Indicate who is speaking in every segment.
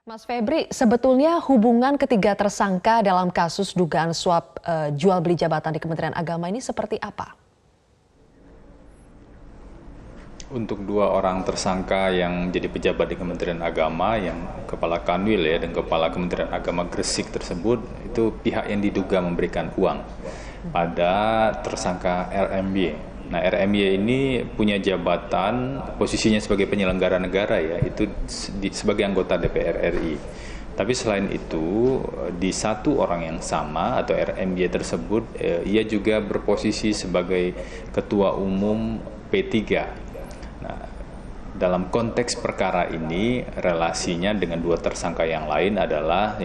Speaker 1: Mas Febri, sebetulnya hubungan ketiga tersangka dalam kasus dugaan suap jual beli jabatan di Kementerian Agama ini seperti apa?
Speaker 2: Untuk dua orang tersangka yang jadi pejabat di Kementerian Agama, yang Kepala Kanwil dan Kepala Kementerian Agama Gresik tersebut, itu pihak yang diduga memberikan uang pada tersangka RMY. Nah, RMY ini punya jabatan, posisinya sebagai penyelenggara negara itu sebagai anggota DPR RI. Tapi selain itu, di satu orang yang sama atau RMY tersebut, ia juga berposisi sebagai Ketua Umum P3. Nah, dalam konteks perkara ini, relasinya dengan dua tersangka yang lain adalah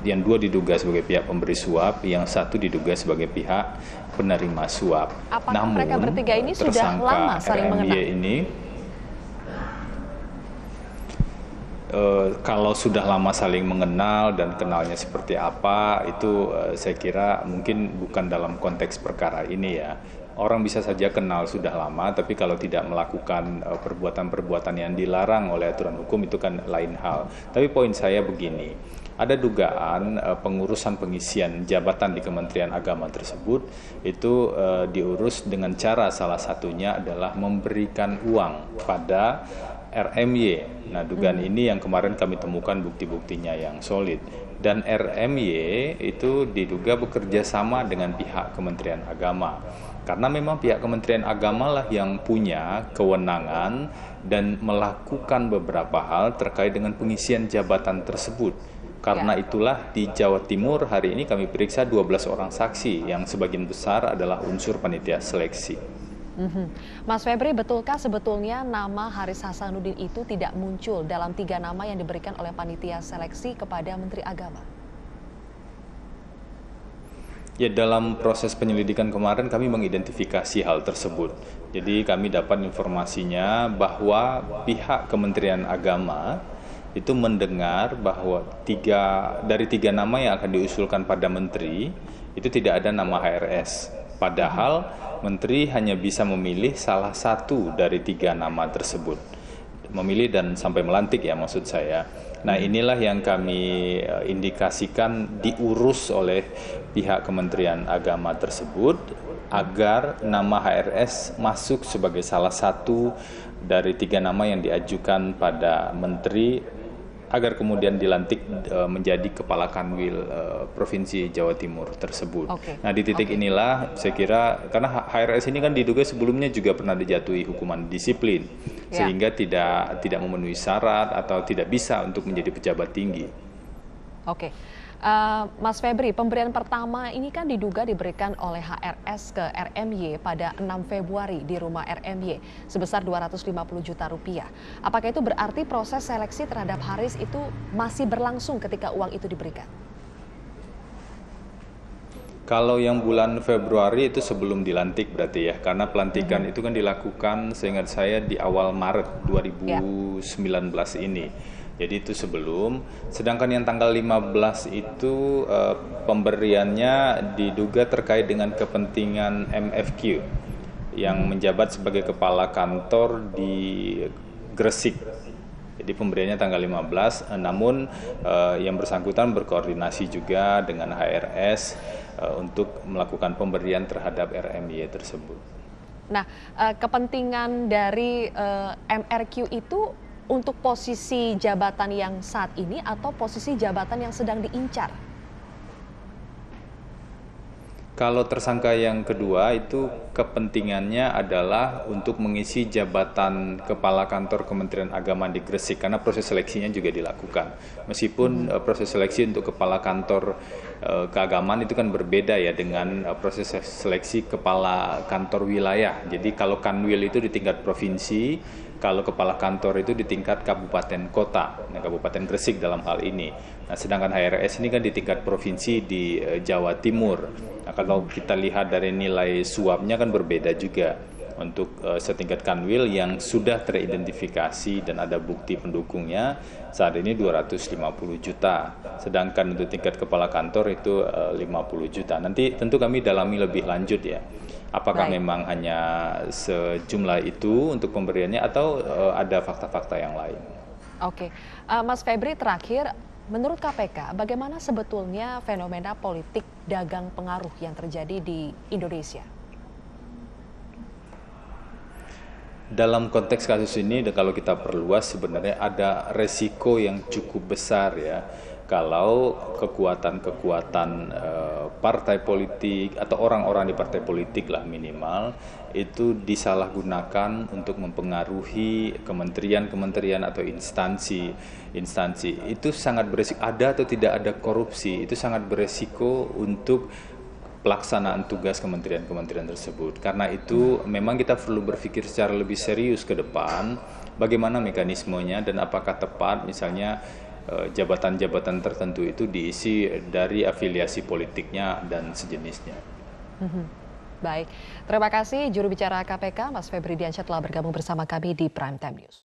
Speaker 2: yang dua diduga sebagai pihak pemberi suap, yang satu diduga sebagai pihak penerima suap.
Speaker 1: Apakah
Speaker 2: Namun,
Speaker 1: mereka bertiga ini sudah lama saling mengenal?
Speaker 2: ini kalau sudah lama saling mengenal dan kenalnya seperti apa, itu saya kira mungkin bukan dalam konteks perkara ini ya. Orang bisa saja kenal sudah lama, tapi kalau tidak melakukan perbuatan-perbuatan yang dilarang oleh aturan hukum itu kan lain hal. Tapi poin saya begini, ada dugaan pengurusan pengisian jabatan di Kementerian Agama tersebut itu diurus dengan cara salah satunya adalah memberikan uang pada RMY. Nah, dugaan ini yang kemarin kami temukan bukti-buktinya yang solid. Dan RMY itu diduga bekerja sama dengan pihak Kementerian Agama. Karena memang pihak Kementerian Agama lah yang punya kewenangan dan melakukan beberapa hal terkait dengan pengisian jabatan tersebut. Karena itulah di Jawa Timur hari ini kami periksa 12 orang saksi yang sebagian besar adalah unsur panitia seleksi.
Speaker 1: Mas Febri, betulkah sebetulnya nama Haris Hasanuddin itu tidak muncul dalam 3 nama yang diberikan oleh panitia seleksi kepada Menteri Agama?
Speaker 2: Ya, dalam proses penyelidikan kemarin kami mengidentifikasi hal tersebut. Jadi kami dapat informasinya bahwa pihak Kementerian Agama itu mendengar bahwa dari 3 nama yang akan diusulkan pada Menteri itu tidak ada nama HRS. Padahal Menteri hanya bisa memilih salah satu dari 3 nama tersebut. Memilih dan sampai melantik ya maksud saya. Nah, inilah yang kami indikasikan diurus oleh pihak Kementerian Agama tersebut agar nama HRS masuk sebagai salah satu dari 3 nama yang diajukan pada Menteri agar kemudian dilantik menjadi Kepala Kanwil Provinsi Jawa Timur tersebut. Nah, di titik inilah saya kira, karena HRS ini kan diduga sebelumnya juga pernah dijatuhi hukuman disiplin, sehingga tidak memenuhi syarat atau tidak bisa untuk menjadi pejabat tinggi.
Speaker 1: Mas Febri, pemberian pertama ini kan diduga diberikan oleh HRS ke RMY pada 6 Februari di rumah RMY sebesar 250 juta rupiah. Apakah itu berarti proses seleksi terhadap Haris itu masih berlangsung ketika uang itu diberikan?
Speaker 2: Kalau yang bulan Februari itu sebelum dilantik berarti ya, karena pelantikan itu kan dilakukan seingat saya di awal Maret 2019 ini. Jadi itu sebelum, sedangkan yang tanggal 15 itu pemberiannya diduga terkait dengan kepentingan MFQ yang menjabat sebagai kepala kantor di Gresik. Jadi pemberiannya tanggal 15, namun yang bersangkutan berkoordinasi juga dengan HRS untuk melakukan pemberian terhadap RMY tersebut.
Speaker 1: Nah, kepentingan dari MRQ itu untuk posisi jabatan yang saat ini atau posisi jabatan yang sedang diincar?
Speaker 2: Kalau tersangka yang kedua itu kepentingannya adalah untuk mengisi jabatan Kepala Kantor Kementerian Agama di Gresik, karena proses seleksinya juga dilakukan. Meskipun proses seleksi untuk Kepala Kantor Keagamaan itu kan berbeda ya dengan proses seleksi Kepala Kantor Wilayah. Jadi kalau Kanwil itu di tingkat provinsi, kalau kepala kantor itu di tingkat kabupaten kota, nah, Kabupaten Gresik dalam hal ini. Nah, sedangkan HRS ini kan di tingkat provinsi di Jawa Timur. Nah, kalau kita lihat dari nilai suapnya kan berbeda juga. Untuk setingkat Kanwil yang sudah teridentifikasi dan ada bukti pendukungnya saat ini 250 juta. Sedangkan untuk tingkat kepala kantor itu 50 juta. Nanti tentu kami dalami lebih lanjut ya. Apakah memang hanya sejumlah itu untuk pemberiannya atau ada fakta-fakta yang lain?
Speaker 1: Oke, Mas Febri terakhir, menurut KPK bagaimana sebetulnya fenomena politik dagang pengaruh yang terjadi di Indonesia?
Speaker 2: Dalam konteks kasus ini, kalau kita perluas sebenarnya ada resiko yang cukup besar ya, kalau kekuatan-kekuatan partai politik atau orang-orang di partai politik lah minimal itu disalahgunakan untuk mempengaruhi kementerian-kementerian atau instansi. Itu sangat beresiko, ada atau tidak ada korupsi, itu sangat beresiko untuk pelaksanaan tugas kementerian-kementerian tersebut. Karena itu memang kita perlu berpikir secara lebih serius ke depan bagaimana mekanismenya dan apakah tepat misalnya jabatan-jabatan tertentu itu diisi dari afiliasi politiknya dan sejenisnya.
Speaker 1: Baik, terima kasih juru bicara KPK Mas Febri Diansyah telah bergabung bersama kami di Prime Time News.